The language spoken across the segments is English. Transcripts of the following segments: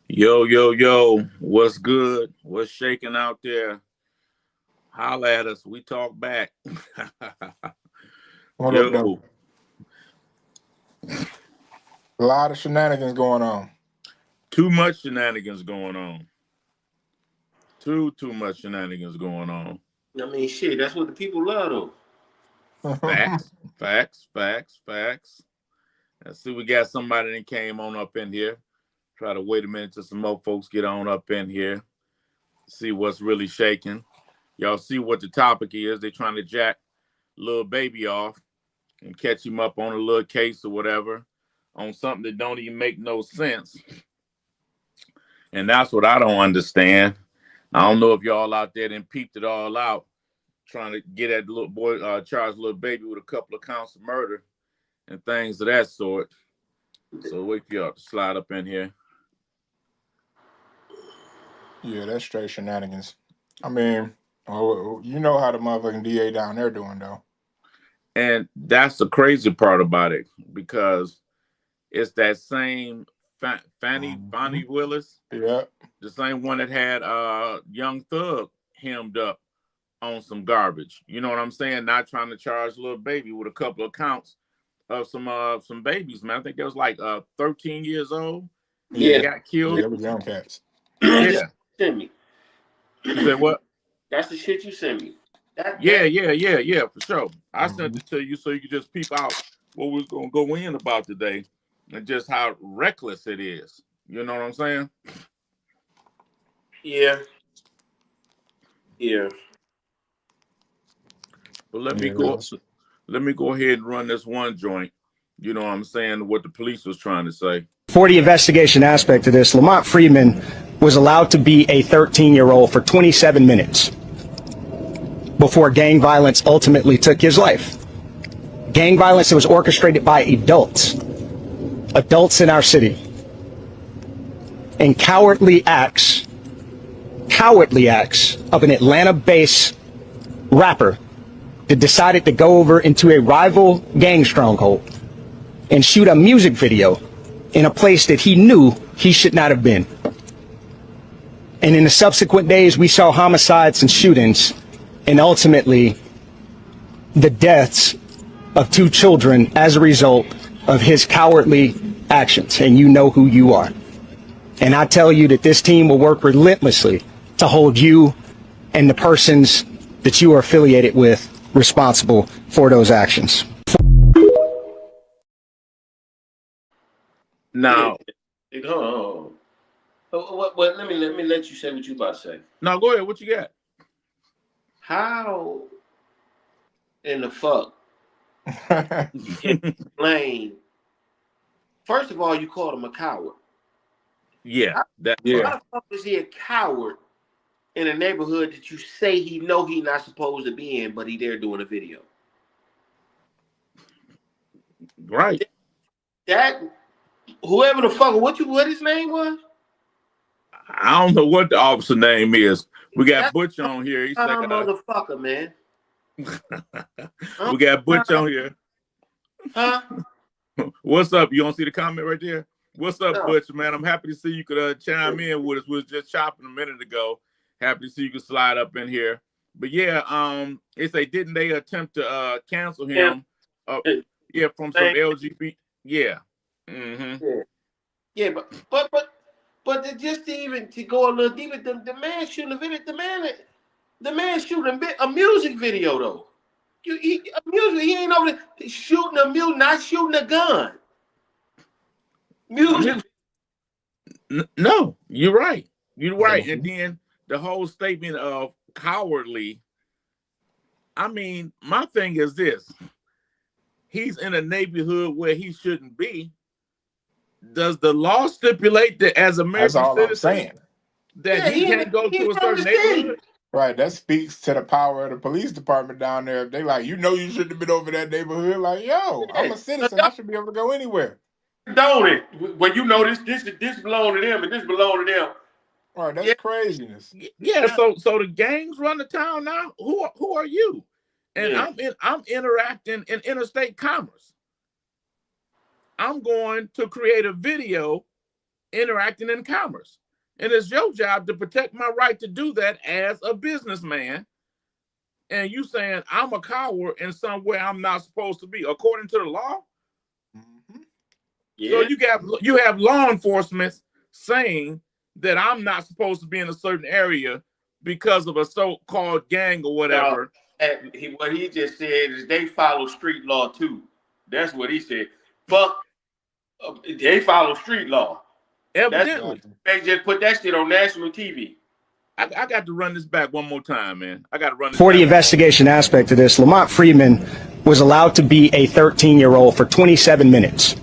Yo, yo, yo, what's good? What's shaking out there? Holla at us. We talk back. What up, though? Yo, A lot of shenanigans going on. too much shenanigans going on. Too much shenanigans going on. I mean, shit, that's what the people love, though. Facts, facts, facts, facts. Let's see, we got somebody that came on up in here. Try to wait a minute till some more folks get on up in here. See what's really shaking. Y'all see what the topic is. They're trying to jack Lil Baby off and catch him up on a little case or whatever on something that don't even make no sense. And that's what I don't understand. I don't know if y'all out there done peeped it all out, trying to get at the little boy, charge Lil Baby with a couple of counts of murder and things of that sort. So wait for y'all to slide up in here. Yeah, that's straight shenanigans. I mean, you know how the motherfucking DA down there doing, though. And that's the crazy part about it, because it's that same Fannie Willis, Yeah. the same one that had Young Thug hemmed up on some garbage. You know what I'm saying? Not trying to charge Lil Baby with a couple of counts of some babies, man. I think it was like 13 years old. Yeah. Got killed. Yeah, that was young cats. Yeah. Send me. You said what? That's the shit you sent me. Yeah, for sure. I sent it to you so you could just peep out what we're gonna go in about today and just how reckless it is. You know what I'm saying? Yeah. Yeah. But let Yeah, me go ahead and run this one joint. You know what I'm saying? What the police was trying to say. For the investigation aspect of this, Lamont Freeman was allowed to be a 13-year-old for 27 minutes before gang violence ultimately took his life. Gang violence that was orchestrated by adults in our city. And cowardly acts of an Atlanta-based rapper that decided to go over into a rival gang stronghold and shoot a music video in a place that he knew he should not have been. And in the subsequent days, we saw homicides and shootings, and ultimately the deaths of 2 children as a result of his cowardly actions. And you know who you are. And I tell you that this team will work relentlessly to hold you and the persons that you are affiliated with responsible for those actions. Now, Hold on. What, let me let you say what you about to say. no, go ahead. What you got? How in the fuck explain? First of all, you called him a coward. Yeah, How the fuck is he a coward in a neighborhood that you say he not supposed to be in, but he there doing a video? right. That whoever the fuck what his name was? I don't know what the officer name is. We got Butch on here. He's like, motherfucker, man. we got Butch on here. Huh? What's up? You don't see the comment right there? What's up, No. Butch, man? I'm happy to see you could chime in with us. We was just chopping a minute ago. Happy to see you could slide up in here. But yeah, didn't they attempt to cancel him? From some LGBT. Yeah. Mm-hmm. Yeah, but just to go a little deeper, the man shooting a video, the man shooting a music video though. He ain't over there shooting a music, not shooting a gun. Music. No, you're right. You're right. And then the whole statement of cowardly. I mean, my thing is this. He's in a neighborhood where he shouldn't be. Does the law stipulate that as American citizen that he can't go to a certain neighborhood? Right, that speaks to the power of the police department down there. If they like, you shouldn't have been over that neighborhood. Like, yo, I'm a citizen. I should be able to go anywhere. Don't it? When you know this belong to them and this belong to them. All right, that's craziness. Yeah, so the gangs run the town now. Who are you? And I'm interacting in interstate commerce. I'm going to create a video interacting in commerce. And it's your job to protect my right to do that as a businessman. And you saying I'm a coward in somewhere I'm not supposed to be, according to the law? Mm-hmm. Yeah. So you have law enforcement saying that I'm not supposed to be in a certain area because of a so-called gang or whatever. What he just said is they follow street law too. That's what he said. Fuck, they follow street law. Evidently. They just put that shit on national TV. I got to run this back one more time, man. I got to run this For the investigation aspect of this, Lamont Freeman was allowed to be a 13-year-old for 27 minutes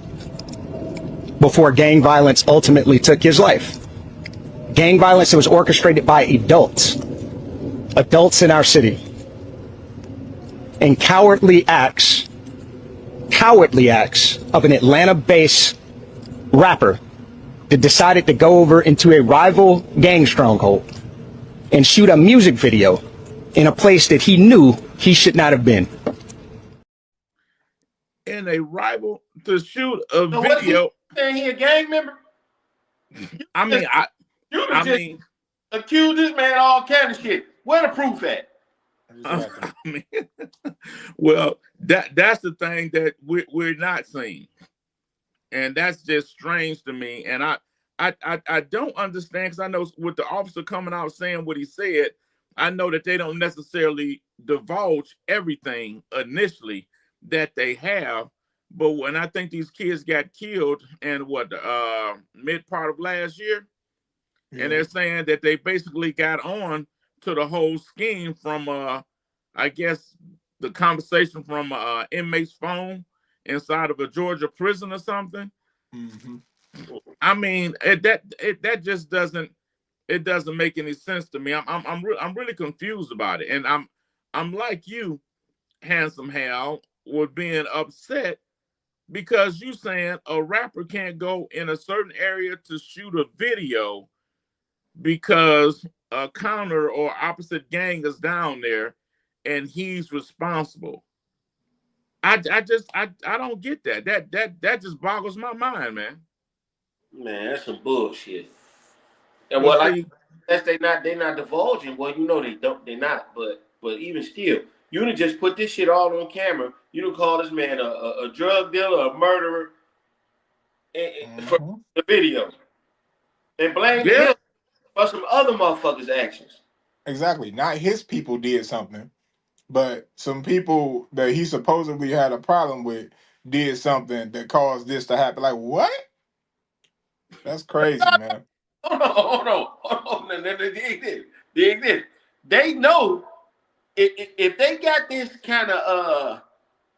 before gang violence ultimately took his life. Gang violence that was orchestrated by adults in our city. And cowardly acts of an Atlanta-based rapper that decided to go over into a rival gang stronghold and shoot a music video in a place that he knew he should not have been. In a rival to shoot a video. Saying he a gang member? I mean, I mean, accuse this man all kind of shit. Where the proof at? I mean, well, that's the thing that we're not seeing, and that's just strange to me. And I don't understand, because I know with the officer coming out saying what he said, I know that they don't necessarily divulge everything initially that they have. But when I think these kids got killed in mid part of last year, and they're saying that they basically got on to the whole scheme from I guess the conversation from inmate's phone inside of a Georgia prison or something. Mm-hmm. I mean, that just doesn't make any sense to me. I'm really confused about it, and I'm like you, Handsome Hal, with being upset because you saying a rapper can't go in a certain area to shoot a video because a counter or opposite gang is down there and he's responsible. I don't get that. That just boggles my mind, man. Man, that's some bullshit. And they're not divulging. Well, you know they're not. But even still, you done just put this shit all on camera. You done call this man a drug dealer, a murderer, for the video, and blame him for some other motherfuckers' actions. Exactly. Not his people did something, but some people that he supposedly had a problem with did something that caused this to happen. Like, what? That's crazy, man. Hold on. They know if they got this kind of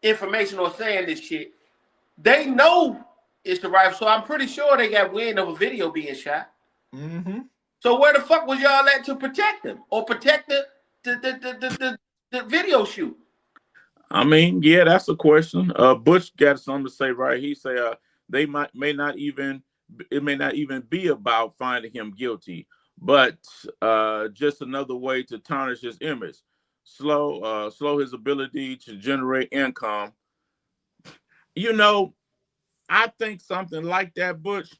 information or saying this shit, they know it's the rifle. So I'm pretty sure they got wind of a video being shot. Mm-hmm. So where the fuck was y'all at to protect them or protect the video shoot? I mean, yeah, that's a question. Butch got something to say, right? He say it may not even be about finding him guilty, but just another way to tarnish his image, slow his ability to generate income. You know, I think something like that, Butch,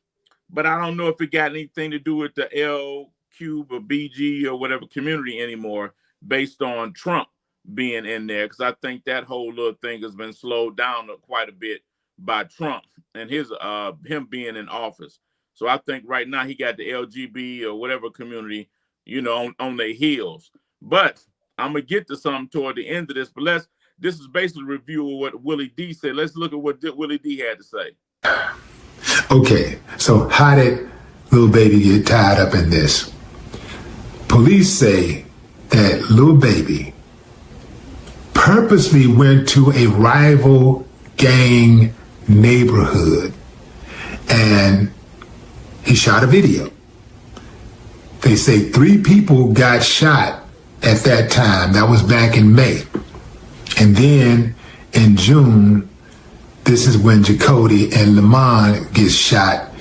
but I don't know if it got anything to do with the L Cube or BG or whatever community anymore, based on Trump being in there, because I think that whole little thing has been slowed down quite a bit by Trump and him being in office. So I think right now he got the LGB or whatever community, on their heels. But I'm gonna get to something toward the end of this. But this is basically a review of what Willie D said. Let's look at what Willie D had to say. Okay, so how did Lil Baby get tied up in this? Police say that Lil Baby purposely went to a rival gang neighborhood and he shot a video. They say 3 people got shot at that time. That was back in May. And then in June, this is when Jacody and Lamont gets shot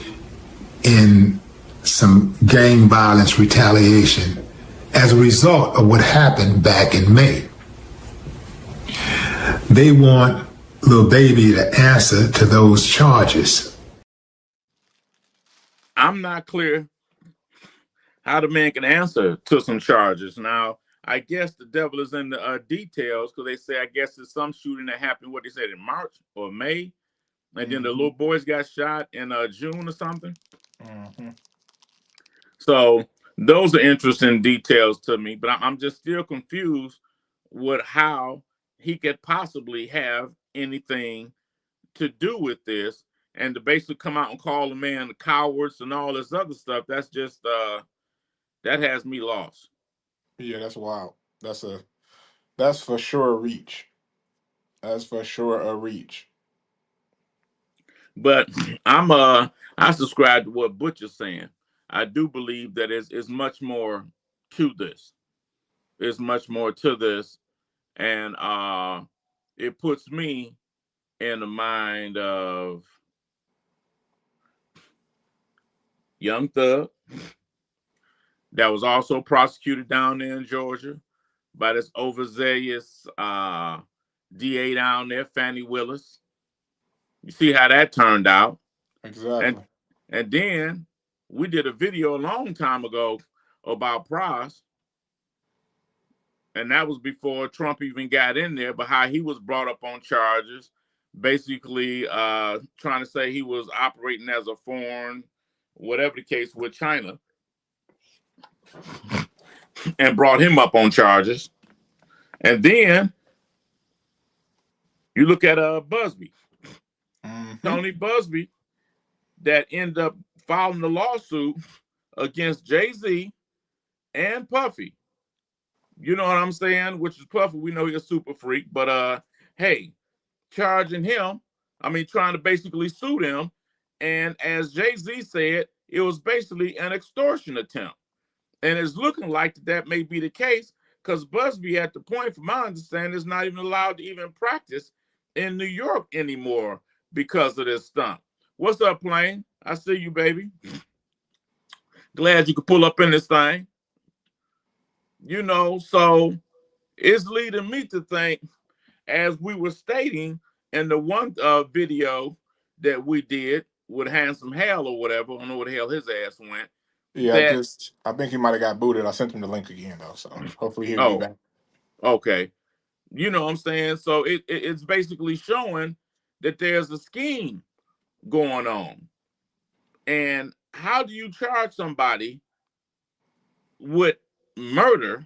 in some gang violence retaliation as a result of what happened back in May. They want Lil Baby to answer to those charges. I'm not clear how the man can answer to some charges. Now, I guess the devil is in the details, because they say, I guess there's some shooting that happened, what they said, in March or May. And then the little boys got shot in June or something. So those are interesting details to me, but I'm just still confused with how he could possibly have anything to do with this, and to basically come out and call the man cowards and all this other stuff. That's just that has me lost. Yeah, that's wild. That's for sure a reach. That's for sure a reach. But I subscribe to what Butch is saying. I do believe that it's much more to this. It's much more to this, and it puts me in the mind of Young Thug, that was also prosecuted down there in Georgia by this overzealous DA down there, Fannie Willis. You see how that turned out. Exactly. And then we did a video a long time ago about Price, and that was before Trump even got in there, but how he was brought up on charges, basically trying to say he was operating as a foreign, whatever the case, with China, and brought him up on charges. And then you look at Busby, Tony Busby, that ended up filing the lawsuit against Jay-Z and Puffy. You know what I'm saying? Which is Puffy. We know he's a super freak, but hey, charging him, trying to basically sue them. And as Jay-Z said, it was basically an extortion attempt. And it's looking like that may be the case, because Busby, at the point, from my understanding, is not even allowed to even practice in New York anymore because of this stunt. What's up, Plane? I see you, baby. Glad you could pull up in this thing. You know, so it's leading me to think, as we were stating in the one video that we did with Handsome Hell or whatever, I don't know where the hell his ass went. Yeah, I think he might have got booted. I sent him the link again, though, so hopefully he'll be back. Okay. You know what I'm saying? So it's basically showing that there's a scheme going on. And how do you charge somebody with murder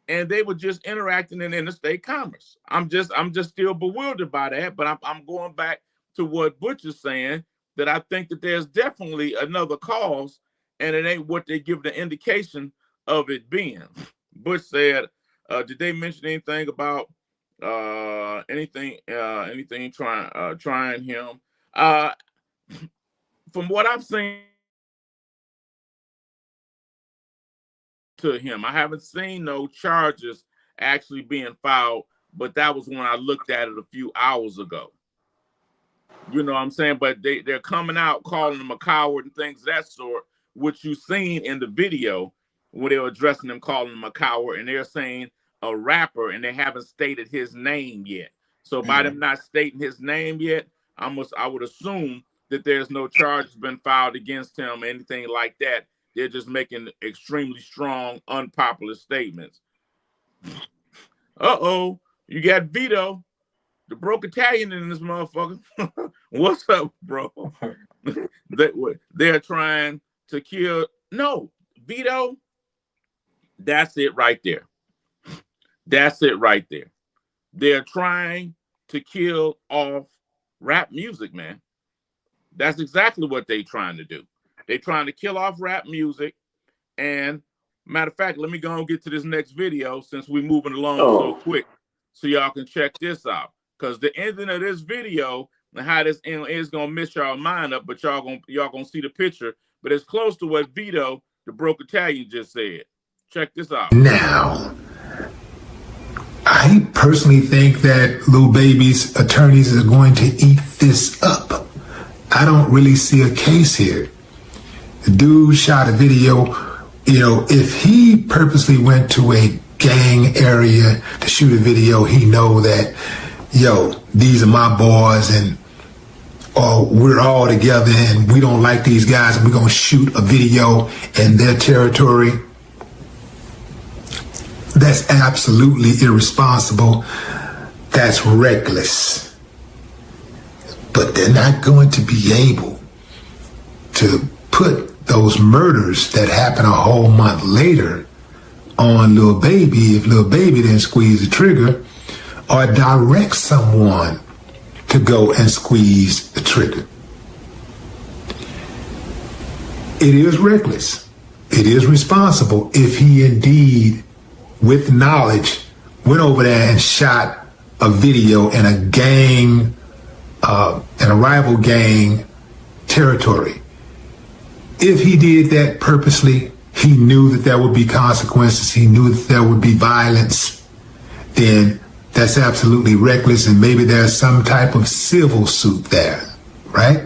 and they were just interacting in interstate commerce? I'm just still bewildered by that, but I'm going back to what Butch is saying, that I think that there's definitely another cause, and it ain't what they give the indication of it being. Butch said, did they mention anything about anything trying him? From what I've seen to him, I haven't seen no charges actually being filed, but that was when I looked at it a few hours ago. You know what I'm saying? But they're coming out calling him a coward and things of that sort, which you've seen in the video where they were addressing him, calling him a coward, and they're saying a rapper, and they haven't stated his name yet. So by them not stating his name yet, I would assume that there's no charges been filed against him, anything like that. They're just making extremely strong, unpopular statements. Uh-oh, you got Vito, the broke Italian, in this motherfucker. What's up, bro? They're trying to kill. No, Vito, that's it right there. That's it right there. They're trying to kill off rap music, man. That's exactly what they're trying to do. They're trying to kill off rap music. And matter of fact, let me go and get to this next video since we're moving along so quick, so y'all can check this out. Because the ending of this video and how this is gonna mess y'all mind up, but y'all gonna see the picture. But it's close to what Vito, the broke Italian, just said. Check this out. Now, I personally think that Lil Baby's attorneys are going to eat this up. I don't really see a case here. The dude shot a video. You know, if he purposely went to a gang area to shoot a video, he know that, yo, these are my boys and or we're all together and we don't like these guys and we're going to shoot a video in their territory. That's absolutely irresponsible. That's reckless. But they're not going to be able to put those murders that happen a whole month later on Lil Baby if Lil Baby didn't squeeze the trigger, or direct someone to go and squeeze the trigger. It is reckless. It is responsible if he indeed, with knowledge, went over there and shot a video in a gang, in a rival gang territory. If he did that purposely, he knew that there would be consequences, he knew that there would be violence, then that's absolutely reckless, and maybe there's some type of civil suit there, right?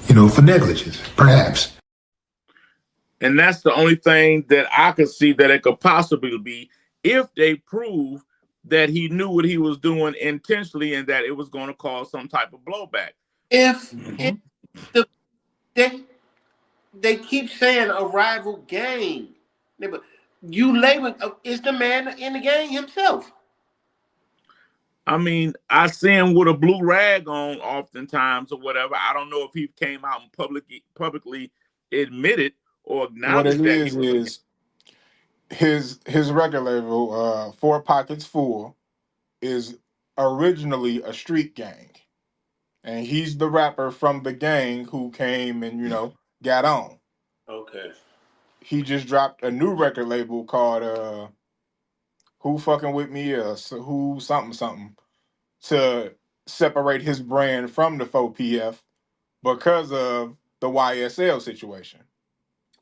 You know, for negligence, perhaps. And that's the only thing that I could see that it could possibly be if they prove that he knew what he was doing intentionally and that it was going to cause some type of blowback. If they keep saying a rival gang, but you label is the man in the gang himself. I mean, I see him with a blue rag on oftentimes or whatever. I don't know if he came out and publicly admitted or acknowledged what it that is his record label, Four Pockets Full, is originally a street gang, and he's the rapper from the gang who came and, you know, got on. Okay. He just dropped a new record label called Who Fucking With Me, Who something to separate his brand from the 4PF because of the YSL situation.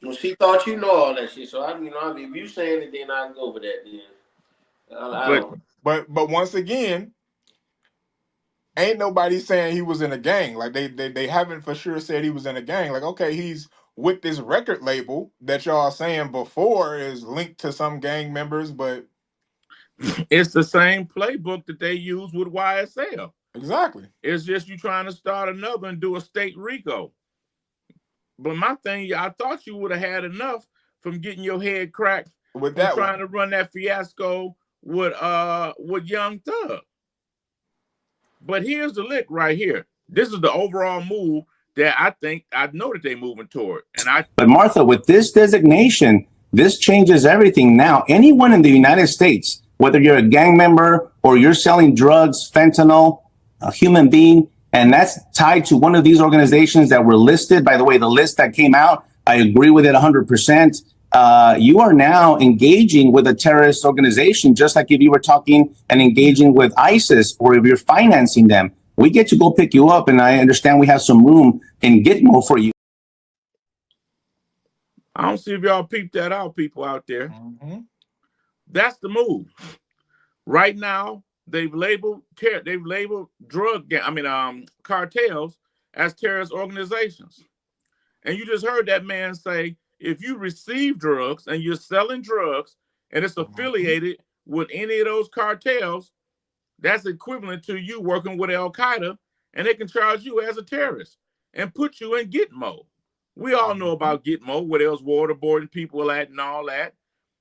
Well, she thought you know all that shit, so if you saying it, then I can go over that. Then but once again, ain't nobody saying he was in a gang. Like they haven't for sure said he was in a gang. Like, okay, he's with this record label that y'all saying before is linked to some gang members, but it's the same playbook that they use with YSL. Exactly. It's just you trying to start another and do a state RICO. But my thing, I thought you would have had enough from getting your head cracked with that trying to run that fiasco with Young Thug. But here's the lick right here. This is the overall move that I know that they're moving toward. But Martha, with this designation, this changes everything now. Anyone in the United States, whether you're a gang member or you're selling drugs, fentanyl, a human being, and that's tied to one of these organizations that were listed. By the way, the list that came out, I agree with it 100%. You are now engaging with a terrorist organization, just like if you were talking and engaging with ISIS or if you're financing them. We get to go pick you up, and I understand we have some room in Gitmo for you. I don't see if y'all peeped that out, people out there. Mm-hmm. That's the move. Right now, they've labeled cartels as terrorist organizations. And you just heard that man say, if you receive drugs and you're selling drugs and it's affiliated with any of those cartels, that's equivalent to you working with Al Qaeda, and they can charge you as a terrorist and put you in Gitmo. We all know about Gitmo, where there's waterboarding people at and all that.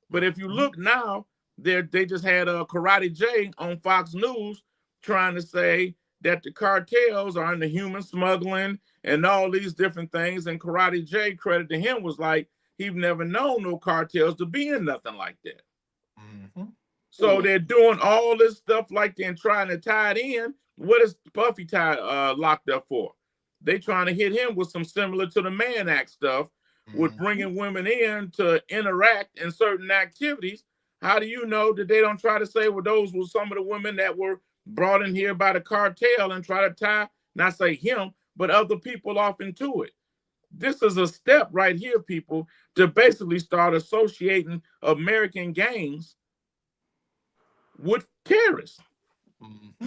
But if you look now, they just had a Karate J on Fox News trying to say that the cartels are in the human smuggling and all these different things. And Karate J, credit to him, was like, he've never known no cartels to be in nothing like that. Mm-hmm. So they're doing all this stuff like they're trying to tie it in. What is Puffy locked up for? They trying to hit him with some similar to the Mann Act stuff, with bringing women in to interact in certain activities. How do you know that they don't try to say, well, those were some of the women that were brought in here by the cartel, and try to tie, not say him, but other people off into it? This is a step right here, people, to basically start associating American gangs with terrorists. Mm-hmm.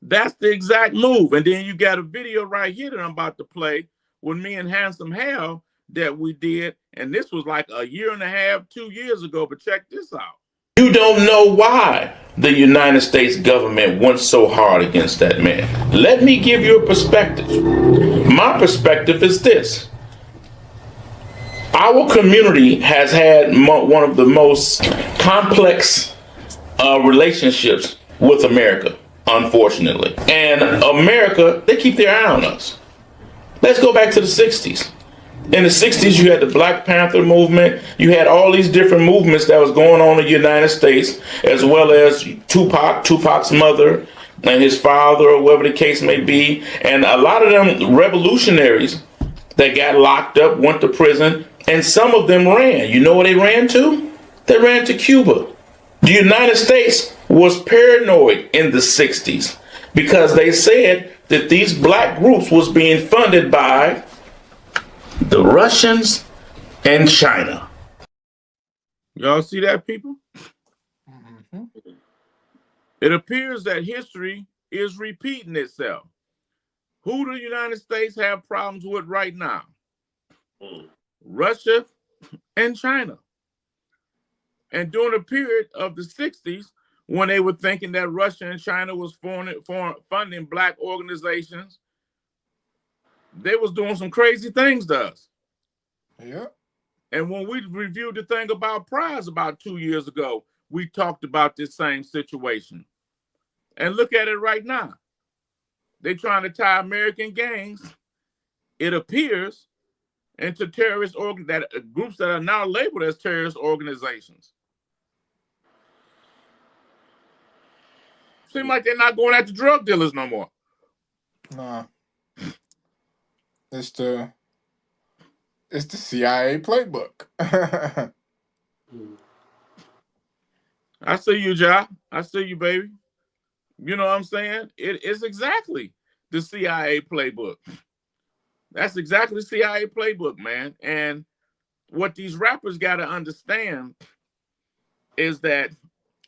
That's the exact move. And then you got a video right here that I'm about to play with me and Handsome Hal that we did. And this was like a year and a half, 2 years ago. But check this out. You don't know why the United States government went so hard against that man. Let me give you a perspective. My perspective is this. Our community has had one of the most complex relationships with America, unfortunately. And America, they keep their eye on us. Let's go back to the 60s. In the 60s, you had the Black Panther movement. You had all these different movements that was going on in the United States, as well as Tupac's mother and his father, or whatever the case may be. And a lot of them revolutionaries that got locked up, went to prison, and some of them ran. You know where they ran to? They ran to Cuba. The United States was paranoid in the 60s because they said that these black groups was being funded by the Russians and China. Y'all see that, people? Mm-hmm. It appears that history is repeating itself. Who do the United States have problems with right now? Russia and China. And during the period of the 60s, when they were thinking that Russia and China was funding black organizations, they was doing some crazy things to us. Yeah. And when we reviewed the thing about prize about 2 years ago, we talked about this same situation. And look at it right now. They're trying to tie American gangs, it appears, into terrorist groups that are now labeled as terrorist organizations. Seems like they're not going after drug dealers no more. Nah. It's the CIA playbook. I see you, Ja. I see you, baby. You know what I'm saying? It's exactly the CIA playbook. That's exactly the CIA playbook, man. And what these rappers got to understand is that,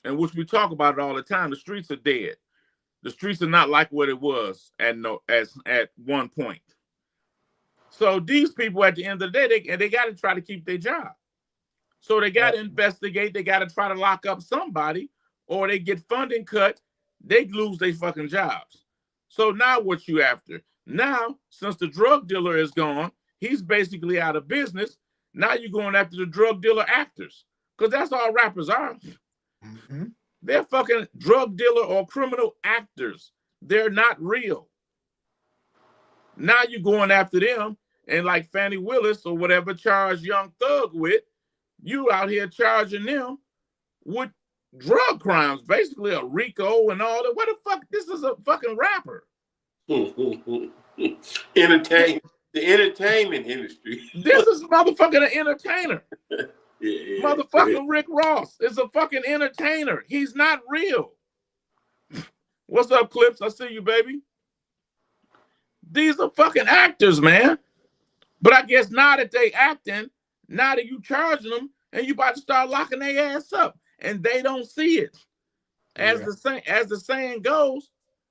and which we talk about it all the time, the streets are dead. The streets are not like what it was at one point. So these people, at the end of the day, they got to try to keep their job. So they got to investigate. They got to try to lock up somebody, or they get funding cut. They lose their fucking jobs. So now what you after? Now, since the drug dealer is gone, he's basically out of business. Now you're going after the drug dealer actors, because that's all rappers are. Mm-hmm. They're fucking drug dealer or criminal actors. They're not real. Now you're going after them, and like Fannie Willis or whatever charged Young Thug with, you out here charging them with drug crimes, basically a RICO and all that. What the fuck? This is a fucking rapper. The entertainment industry. This is motherfucking an entertainer. Yeah. Motherfucking Rick Ross is a fucking entertainer. He's not real. What's up, Clips? I see you, baby. These are fucking actors, man. But I guess now that they acting, now that you charging them, and you about to start locking their ass up, and they don't see it. As the saying goes,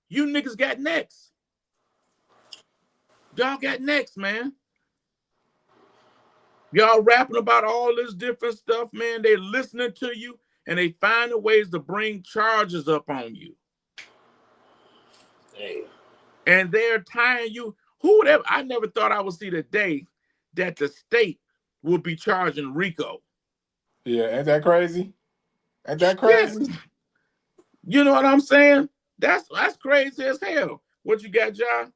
you niggas got next. Y'all got next, man. Y'all rapping about all this different stuff, man. They listening to you, and they finding ways to bring charges up on you. Damn. And they're tying you. Who would ever? I never thought I would see the day that the state would be charging RICO. Yeah, ain't that crazy? Ain't that crazy? Yes. You know what I'm saying? That's crazy as hell. What you got, John?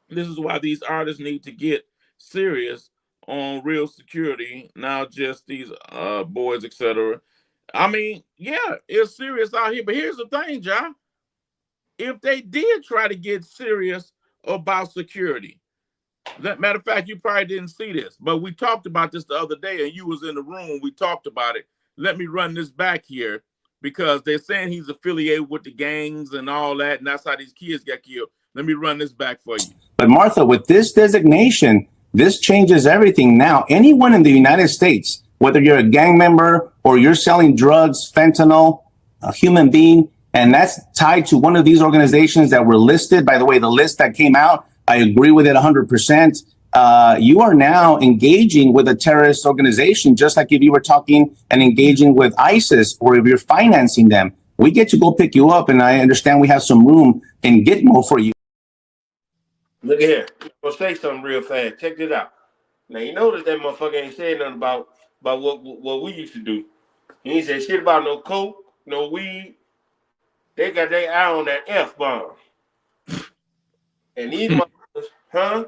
This is why these artists need to get serious on real security, not just these boys, etc. I mean, yeah, it's serious out here. But here's the thing, John. If they did try to get serious about security, matter of fact, you probably didn't see this, but we talked about this the other day, and you was in the room. We talked about it. Let me run this back here, because they're saying he's affiliated with the gangs and all that, and that's how these kids got killed. Let me run this back for you. But Martha, with this designation, this changes everything now. Anyone in the United States, whether you're a gang member or you're selling drugs, fentanyl, a human being, and that's tied to one of these organizations that were listed. By the way, the list that came out, I agree with it 100%. you are now engaging with a terrorist organization, just like if you were talking and engaging with ISIS or if you're financing them. We get to go pick you up, and I understand we have some room in Gitmo for you. Look here. I'm going to say something real fast. Check this out. Now, you notice that motherfucker ain't saying nothing about what we used to do. He ain't said shit about no coke, no weed. They got their eye on that F-bomb. And these motherfuckers, huh?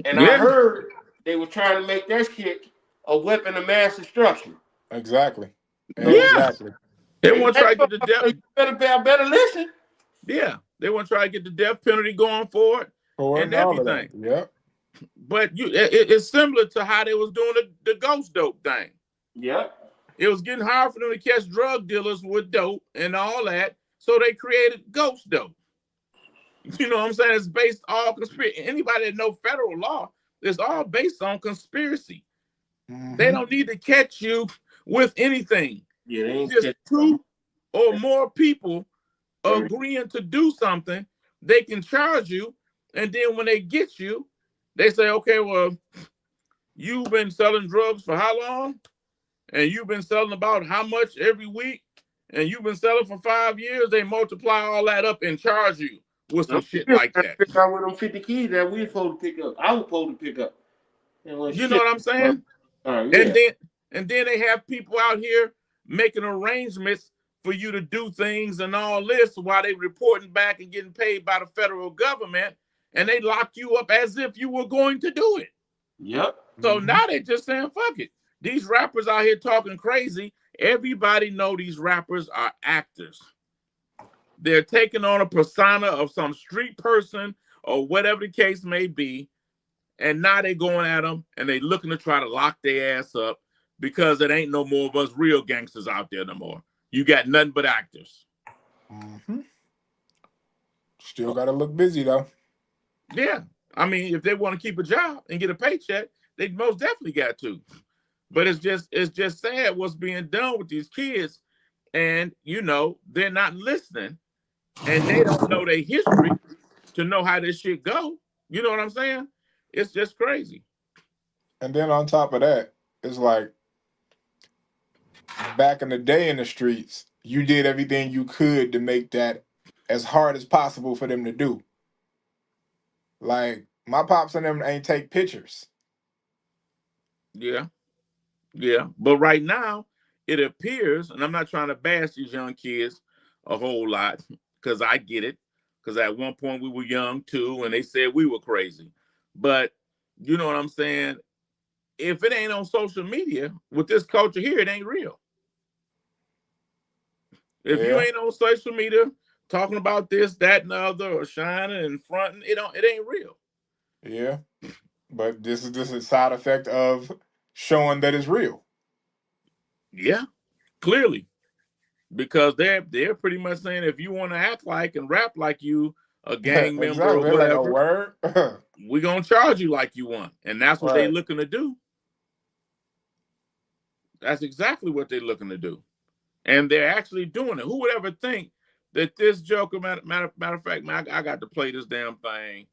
And I Yeah. heard they were trying to make that shit a weapon of mass destruction. Exactly. Yeah. Exactly. They want to try to get the death. You better listen. Yeah. They want to try to get the death penalty going for it and everything. Yep. But it's similar to how they was doing the ghost dope thing. Yep. It was getting hard for them to catch drug dealers with dope and all that. So they created ghost dope. You know what I'm saying? It's based all conspiracy. Anybody that know federal law, it's all based on conspiracy. Mm-hmm. They don't need to catch you with anything. Yeah, they ain't just two or more people agreeing to do something, they can charge you. And then when they get you, they say, okay, well, you've been selling drugs for how long? And you've been selling about how much every week? And you've been selling for 5 years. They multiply all that up and charge you with some shit like that. Figure out where them 50 keys that we supposed to pick up. I was supposed to pick up. You know what I'm saying? Yeah. And then they have people out here making arrangements for you to do things and all this while they reporting back and getting paid by the federal government, and they lock you up as if you were going to do it. Yep. So now they just saying, fuck it. These rappers out here talking crazy. Everybody know these rappers are actors. They're taking on a persona of some street person or whatever the case may be. And now they going at them and they looking to try to lock their ass up because it ain't no more of us real gangsters out there no more. You got nothing but actors. Mm-hmm. Still got to look busy though. Yeah. I mean, if they want to keep a job and get a paycheck, they most definitely got to. But it's just sad what's being done with these kids. And, you know, they're not listening and they don't know their history to know how this shit go. You know what I'm saying? It's just crazy. And then on top of that, it's like back in the day in the streets, you did everything you could to make that as hard as possible for them to do. Like my pops and them ain't take pictures. Yeah. Yeah. But right now, it appears, and I'm not trying to bash these young kids a whole lot because I get it. Because at one point we were young too, and they said we were crazy. But you know what I'm saying? If it ain't on social media, with this culture here, it ain't real. If you ain't on social media talking about this, that, and the other, or shining and fronting, it ain't real. Yeah. But this is a side effect of showing that it's real. Yeah, clearly. Because they're pretty much saying if you want to act like and rap like you a gang member or whatever, like a word. We're gonna charge you like you want. And that's what they're looking to do. That's exactly what they're looking to do. And they're actually doing it. Who would ever think that this joker, matter of fact, man, I got to play this damn thing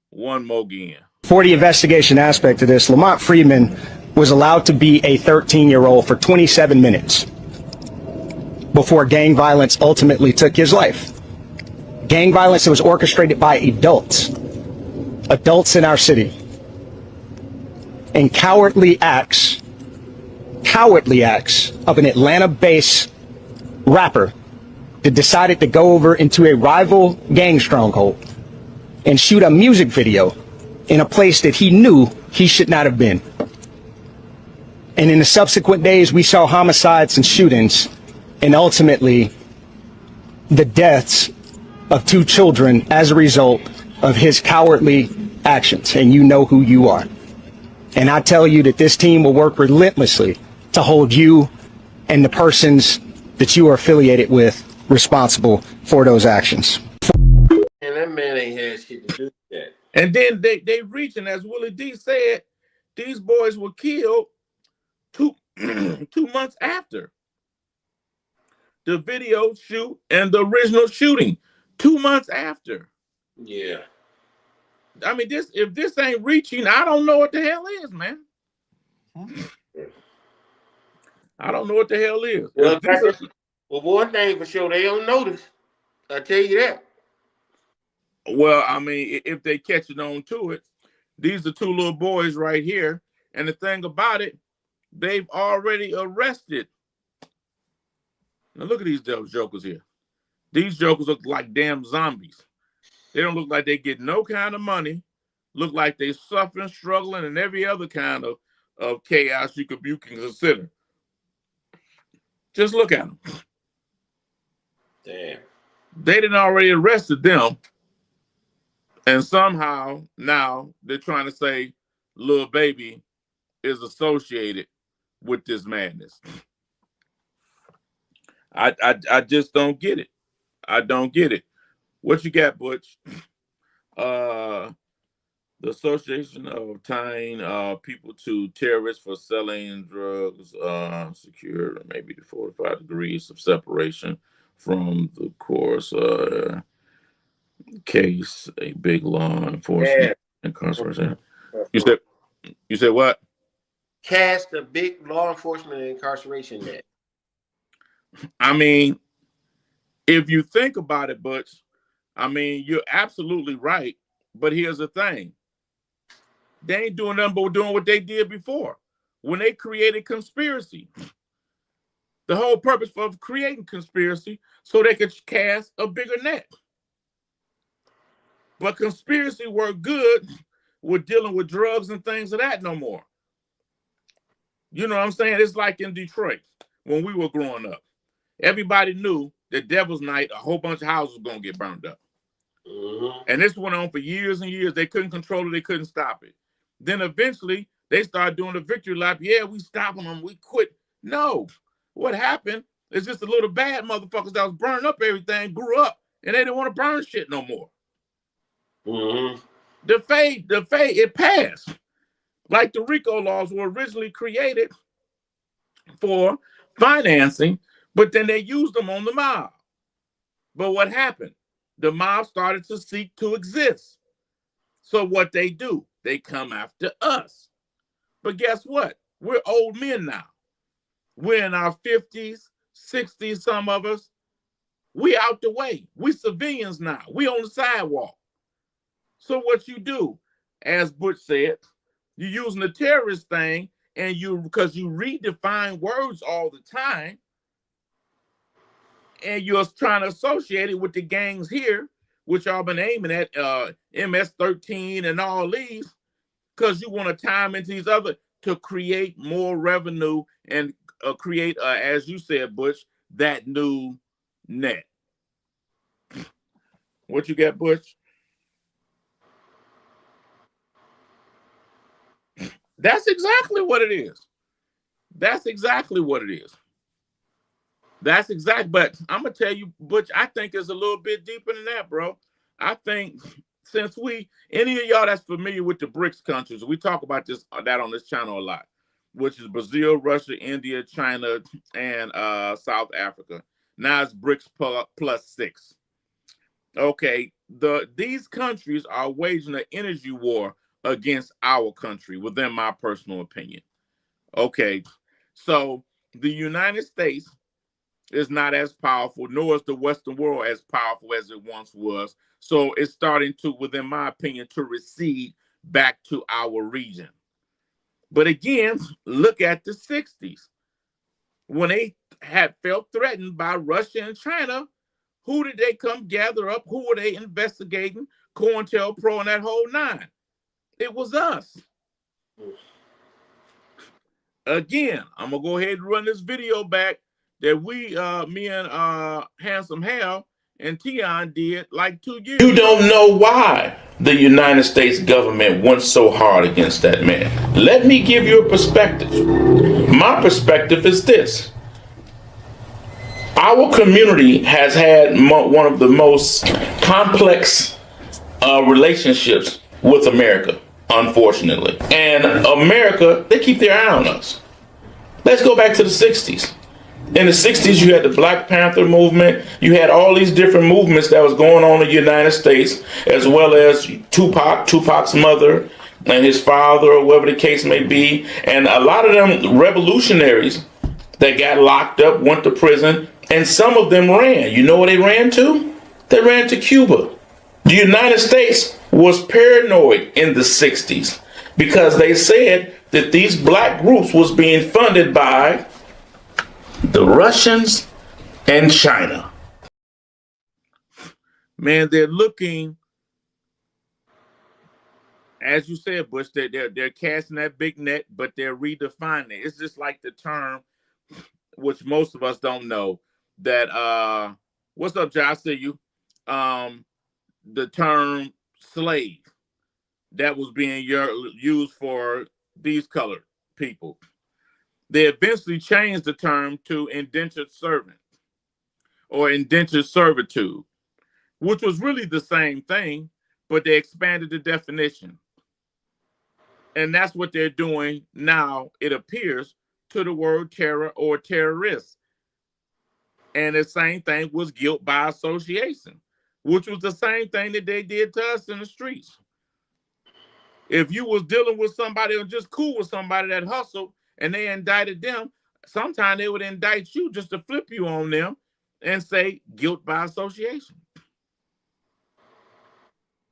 one more again. For the investigation aspect of this, Lamont Freeman was allowed to be a 13-year-old for 27 minutes before gang violence ultimately took his life. Gang violence that was orchestrated by adults in our city. And cowardly acts of an Atlanta-based rapper that decided to go over into a rival gang stronghold and shoot a music video in a place that he knew he should not have been. And in the subsequent days, we saw homicides and shootings, and ultimately the deaths of 2 children as a result of his cowardly actions. And you know who you are. And I tell you that this team will work relentlessly to hold you and the persons that you are affiliated with responsible for those actions. And that man ain't had shit to do with that. And then they reaching, as Willie D said, these boys were killed 2 months after the video shoot and the original shooting. 2 months after. Yeah. I mean, if this ain't reaching, I don't know what the hell is, man. I don't know what the hell is. Well, one thing for sure, they don't notice. I tell you that. Well, I mean, if they catching on to it, these are two little boys right here. And the thing about it, they've already arrested. Now look at these jokers here. These jokers look like damn zombies. They don't look like they get no kind of money. Look like they suffering, struggling, and every other kind of chaos you can consider. Just look at them. Damn. They didn't already arrested them. And somehow now they're trying to say Lil Baby is associated with this madness. I just don't get it. I don't get it. What you got, Butch? The association of tying people to terrorists for selling drugs, secure maybe to 45 degrees of separation from the course case, a big law enforcement incarceration. You said what? Cast a big law enforcement and incarceration net. I mean, if you think about it, Butch, I mean, you're absolutely right. But here's the thing. They ain't doing nothing but doing what they did before. When they created conspiracy. The whole purpose of creating conspiracy so they could cast a bigger net. But conspiracy worked good with dealing with drugs and things of that no more. You know what I'm saying? It's like in Detroit when we were growing up. Everybody knew that Devil's Night, a whole bunch of houses were going to get burned up. Mm-hmm. And this went on for years and years. They couldn't control it. They couldn't stop it. Then eventually they started doing the victory lap. Yeah, we stopping them. We quit. No. What happened is just the little bad motherfuckers that was burning up everything grew up and they didn't want to burn shit no more. Mm-hmm. It passed. Like the RICO laws were originally created for financing, but then they used them on the mob. But what happened? The mob started to seek to exist. So what they do, they come after us. But guess what? We're old men now. We're in our 50s, 60s, some of us. We out the way. We civilians now. We on the sidewalk. So what you do, as Butch said, you're using the terrorist thing and because you redefine words all the time and you're trying to associate it with the gangs here, which y'all been aiming at MS-13 and all these, because you want to tie them into these other to create more revenue and create, as you said, Butch, that new net. What you got, Butch? That's exactly what it is. That's exactly what it is. That's exact. But I'm going to tell you, Butch, I think it's a little bit deeper than that, bro. I think since any of y'all that's familiar with the BRICS countries, we talk about that on this channel a lot, which is Brazil, Russia, India, China, and South Africa. Now it's BRICS plus 6. Okay, these countries are waging an energy war against our country, within my personal opinion. Okay, so the United States is not as powerful, nor is the Western world as powerful as it once was. So it's starting to, within my opinion, to recede back to our region. But again, look at the 60s. When they had felt threatened by Russia and China, who did they come gather up? Who were they investigating? COINTELPRO and that whole nine. It was us. Again, I'm going to go ahead and run this video back that me and Handsome Hal and Tion did like 2 years ago. You don't know why the United States government went so hard against that man. Let me give you a perspective. My perspective is this. Our community has had one of the most complex relationships with America, unfortunately. And America, they keep their eye on us. Let's go back to the 60s. In the 60s, you had the Black Panther movement. You had all these different movements that was going on in the United States, as well as Tupac's mother, and his father, or whatever the case may be. And a lot of them revolutionaries that got locked up went to prison, and some of them ran. You know where they ran to? They ran to Cuba. The United States was paranoid in the 60s because they said that these black groups was being funded by the Russians and China. Man, they're looking, as you said, Bush, they're casting that big net, but they're redefining it. It's just like the term, which most of us don't know, that what's up, Josh? I see you. The term slave that was being used for these colored people. They eventually changed the term to indentured servant or indentured servitude, which was really the same thing, but they expanded the definition. And that's what they're doing now, it appears, to the word terror or terrorist. And the same thing was guilt by association, which was the same thing that they did to us in the streets. If you was dealing with somebody or just cool with somebody that hustled and they indicted them, sometimes they would indict you just to flip you on them and say guilt by association.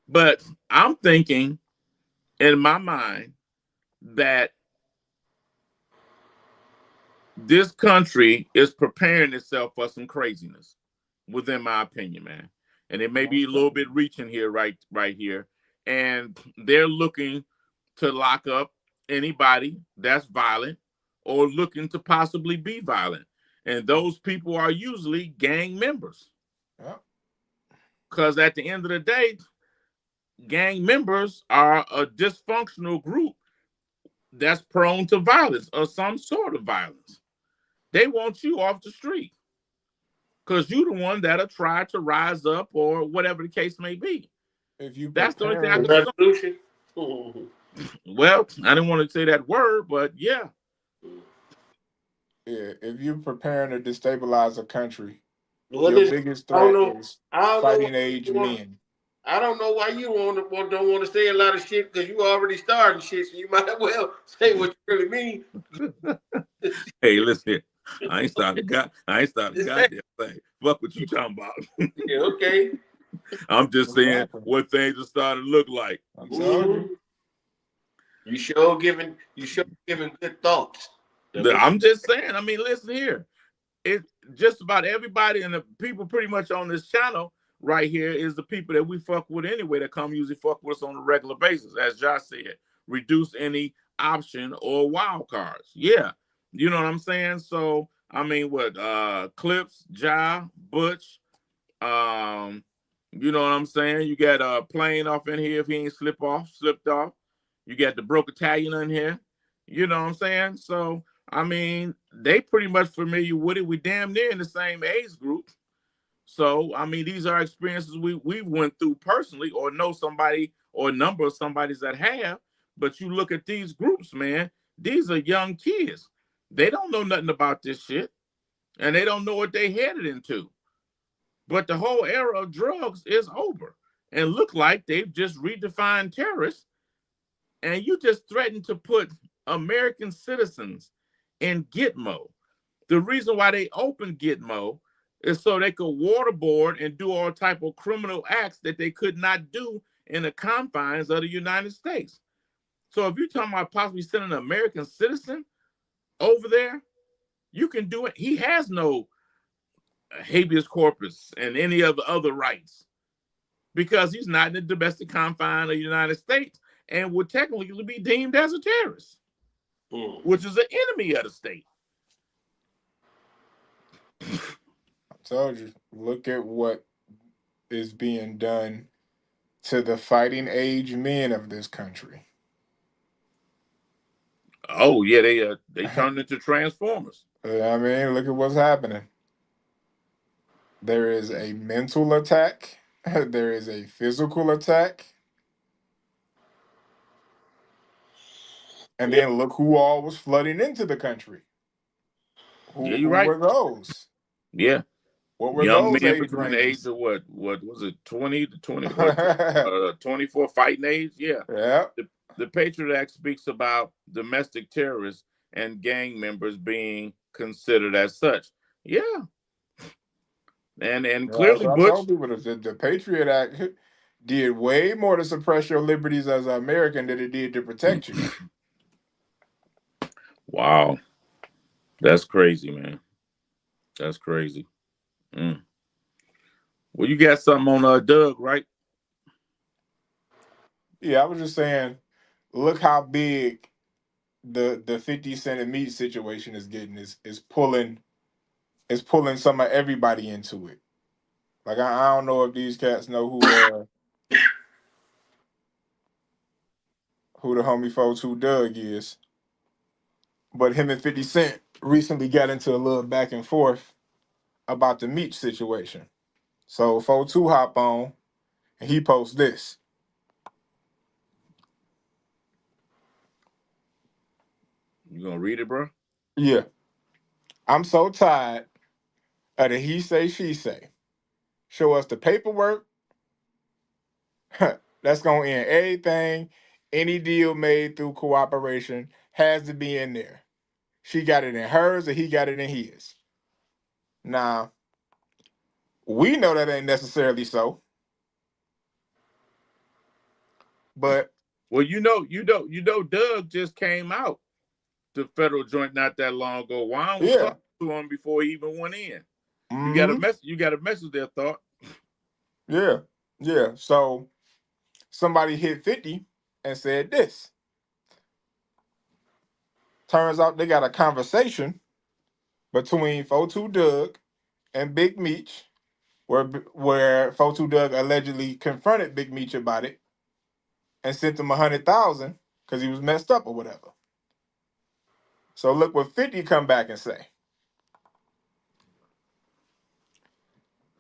But I'm thinking in my mind that this country is preparing itself for some craziness, within my opinion, man. And it may be a little bit reaching here, right here. And they're looking to lock up anybody that's violent or looking to possibly be violent. And those people are usually gang members. Because at the end of the day, gang members are a dysfunctional group that's prone to violence or some sort of violence. They want you off the street because you're the one that'll try to rise up or whatever the case may be. That's the only thing I can revolution. Well, I didn't want to say that word, but yeah. Yeah, if you're preparing to destabilize a country, Well, your biggest threat is fighting age men. I don't know why you don't want to say a lot of shit because you already starting shit, so you might as well say what you really mean. Hey, listen here. I ain't starting goddamn thing. Fuck what you talking about. Yeah, okay. I'm just saying what things are starting to look like. I'm telling you. You sure giving good thoughts. I'm just saying. I mean, listen here. It just about everybody and the people pretty much on this channel right here is the people that we fuck with anyway that come usually fuck with us on a regular basis. As Josh said, reduce any option or wild cards. Yeah. You know what I'm saying? So, I mean, what, Clips, Ja, Butch, you know what I'm saying? You got a plane off in here if he ain't slipped off. You got the broke Italian in here. You know what I'm saying? So, I mean, they pretty much familiar with it. We damn near in the same age group. So, I mean, these are experiences we went through personally or know somebody or a number of somebodies that have. But you look at these groups, man, these are young kids. They don't know nothing about this shit. And they don't know what they headed into. But the whole era of drugs is over. And look like they've just redefined terrorists. And you just threatened to put American citizens in Gitmo. The reason why they opened Gitmo is so they could waterboard and do all type of criminal acts that they could not do in the confines of the United States. So if you're talking about possibly sending an American citizen over there, you can do it. He has no habeas corpus and any of the other rights because he's not in the domestic confine of the United States and would technically be deemed as a terrorist, which is an enemy of the state. I told you, look at what is being done to the fighting age men of this country. Oh yeah, they turned into transformers. I mean, look at what's happening. There is a mental attack. There is a physical attack. And then look who all was flooding into the country. Yeah, Who you're right. were those? Yeah. What were Young those men age between the age ranges? of what was it, 20 to 20, Yeah. 24 fighting age? Yeah. The Patriot Act speaks about domestic terrorists and gang members being considered as such. Yeah. And Yeah, clearly so I Butch, told people that the Patriot Act did way more to suppress your liberties as an American than it did to protect you. wow. That's crazy, man. That's crazy. Mm. Well, you got something on Doug, right? Yeah, I was just saying, look how big the 50 Cent and Meat situation is getting. Is pulling some of everybody into it. Like I don't know if these cats know who the homie folks who Doug is, but him and 50 Cent recently got into a little back and forth about the Meat situation. So 42 hop on and he posts this. You gonna read it, bro? Yeah. I'm so tired of the he say she say. Show us the paperwork. That's gonna end everything. Any deal made through cooperation has to be in there. She got it in hers or he got it in his. Now, we know that ain't necessarily so, but Well, Doug just came out to federal joint not that long ago. Juan was yeah. talking to him before he even went in. You got a Mm-hmm. mess. You got a message there, thought. Yeah. Yeah. So somebody hit 50 and said this. Turns out they got a conversation between 42 Doug and Big Meech, where 42 Doug allegedly confronted Big Meech about it and sent him 100,000 because he was messed up or whatever. So look what 50 come back and say.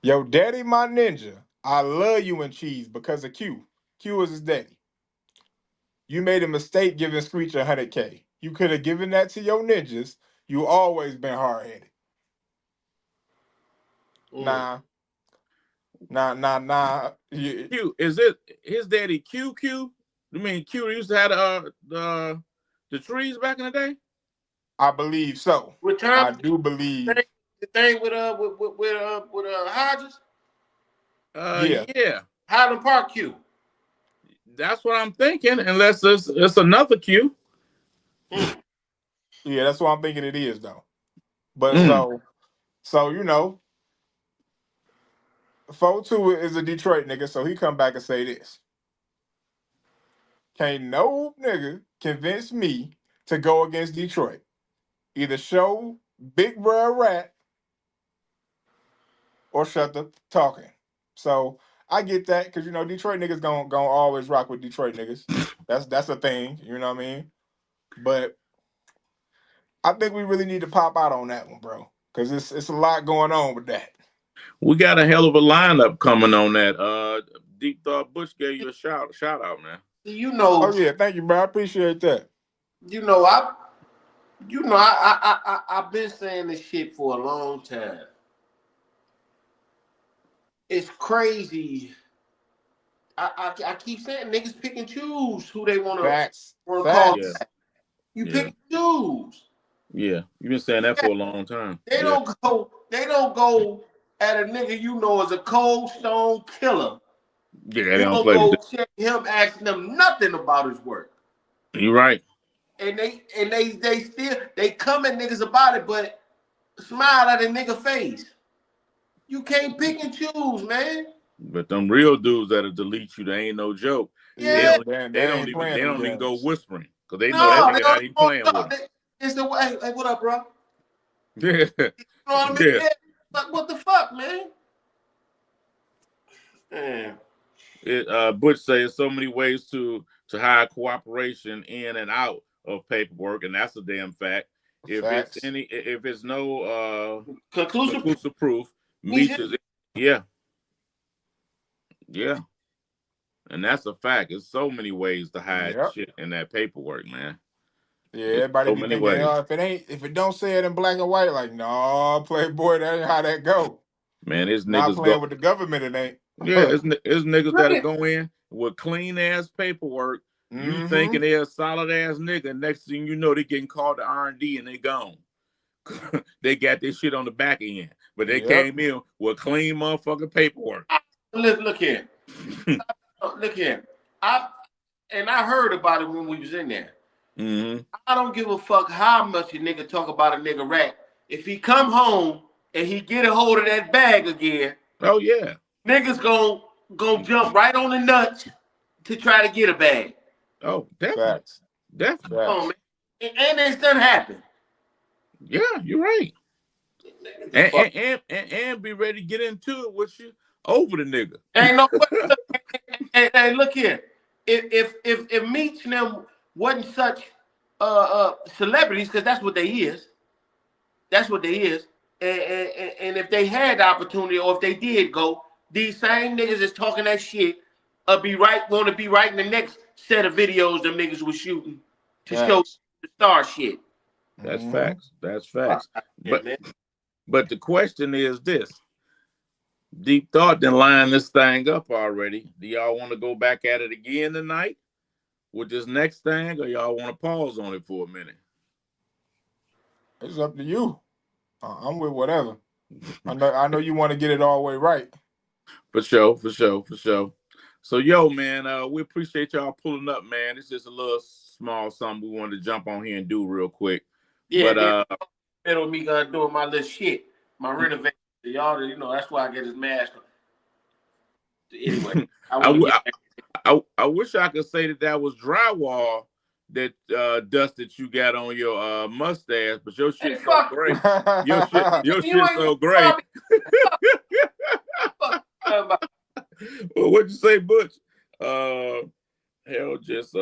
Yo, daddy, my ninja, I love you and Cheese because of Q. Q is his daddy. You made a mistake giving Screech 100K. You could have given that to your ninjas. You always been hard headed. Mm. Nah, nah. Q, is it his daddy Q Q? You mean Q used to have the trees back in the day? I believe so. With I Tom, do believe. the thing with Hodges, Yeah, Yeah. Highland Park Q. That's what I'm thinking, unless it's another Q. Mm. yeah, that's what I'm thinking it is though. But Mm. so 42 is a Detroit nigga, so he come back and say this. Can't no nigga convince me to go against Detroit. Either show Big Bruh Rat or shut the talking. So I get that because Detroit niggas gonna always rock with Detroit niggas. That's a thing, you know what I mean? But I think we really need to pop out on that one, bro. Cause it's a lot going on with that. We got a hell of a lineup coming on that. Deep Thought Bush gave you a shout out, man. You know, Oh yeah, thank you, bro. I appreciate that. you know, I, I've been saying this shit for a long time. It's crazy. I keep saying niggas pick and choose who they wanna Facts. call. Yeah, Facts. You pick yeah, and choose. yeah. You've been saying that for a long time. They Yeah, don't go. They don't go at a nigga you know as a cold stone killer. yeah. They You don't don't play with go it. check him, asking them nothing about his work. You're right. And they still they come at niggas about it, but smile at a nigga face. You can't pick and choose, man. But them real dudes that'll delete you, they ain't no joke. They Yeah, Yeah, don't. they They don't ain't even. playing They them don't even go games. whispering because they know that no, they nigga not don't. even playing with them. It's the way. Hey, what up, bro? Yeah, You know what I mean? yeah. Yeah. Like, what the fuck, man? Man. Butch says so many ways to hide cooperation in and out of paperwork, and that's a damn fact. Facts. If it's no Conclusive. conclusive proof, Means Meech is yeah, yeah, and that's a fact. There's so many ways to hide Yep. shit in that paperwork, man. Yeah, everybody So be many thinking, ways. oh, if it don't say it in black and white, like, no, Playboy, that ain't how that go. Man, his Not niggas go. playing with the government, it ain't. Yeah, it's niggas Look that'll at go in with clean ass paperwork. You Mm-hmm. thinking they're a solid ass nigga. Next thing you know, they getting called to R&D and they gone. They got this shit on the back end, but they Yep. came in with clean motherfucking paperwork. look here. Look here. I heard about it when we was in there. Mm-hmm. I don't give a fuck how much a nigga talk about a nigga rat. If he come home and he get a hold of that bag again, Oh yeah. niggas gon' jump right on the nuts to try to get a bag. Oh, definitely. Facts. Definitely. Come on, Facts. man. And it's done happened. Yeah, you're right. And be ready to get into it with you over the nigga. Ain't no way. Hey, look here. If Meech and them wasn't such celebrities, because that's what they is. That's what they is. And if they had the opportunity, or if they did go, these same niggas is talking that shit want to be right in the next set of videos them niggas was shooting to show Facts. the star shit. That's Mm-hmm. facts. That's facts. Yeah, man. But the question is this. Deep Thought done lined this thing up already. Do y'all want to go back at it again tonight with this next thing, or y'all want to pause on it for a minute? It's up to you. I'm with whatever. I know you want to get it all the way right. For sure. So, yo, man, we appreciate y'all pulling up, man. It's just a little small something we wanted to jump on here and do real quick. Yeah, But middle of me doing my little shit, my renovation. Y'all, that's why I get his mask. Anyway, I wish I could say that was drywall that dust you got on your mustache, but your shit so great. Your shit so great. Well, what'd you say, Butch? Hell, just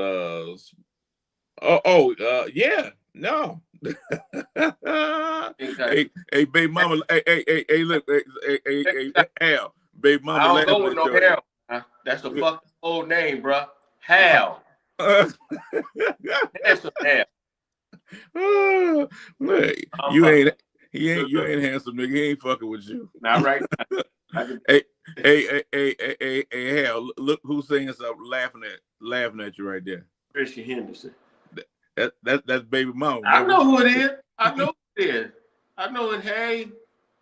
yeah, no. hey, baby mama, hey, look, hey, Hal, baby mama. I don't go with no Hal. That's a fucking old name, bro. Hal. That's a Hal. You ain't handsome, nigga. He ain't fucking with you. Not right now. Hey, Hal, look who's saying something, laughing at you right there. Christian Henderson. That's baby mama. I know who it is. I know who it is. I know it. Hey,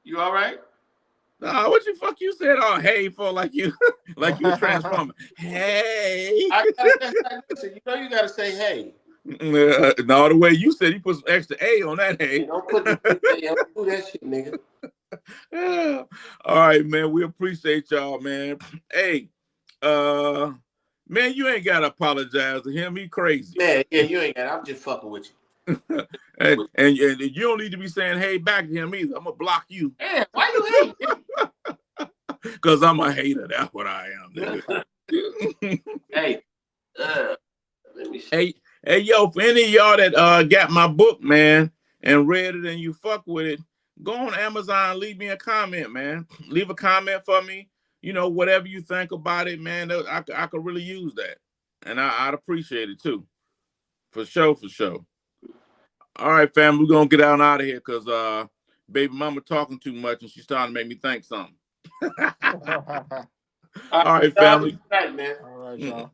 you all right? Nah, what you said all hey for like you a transformer. Hey. Listen, you gotta say hey. No, the way you said, you put some extra A on that hey. Don't put don't do that shit, nigga. Yeah. All right, man. We appreciate y'all, man. Hey, man, you ain't gotta apologize to him. He crazy. Man, yeah, you ain't got. I'm just fucking with you. and you don't need to be saying hey back to him either. I'm gonna block you. Yeah, why you hate? Because I'm a hater. That's what I am. Hey, let me see. Hey, yo, for any of y'all that got my book, man, and read it and you fuck with it, go on Amazon, leave me a comment, man. Leave a comment for me. Whatever you think about it, man, I could really use that. And I'd appreciate it too. For sure. All right, fam, we're going to get out of here because baby mama talking too much and she's starting to make me think something. All right, family. Good night, man. All right, y'all.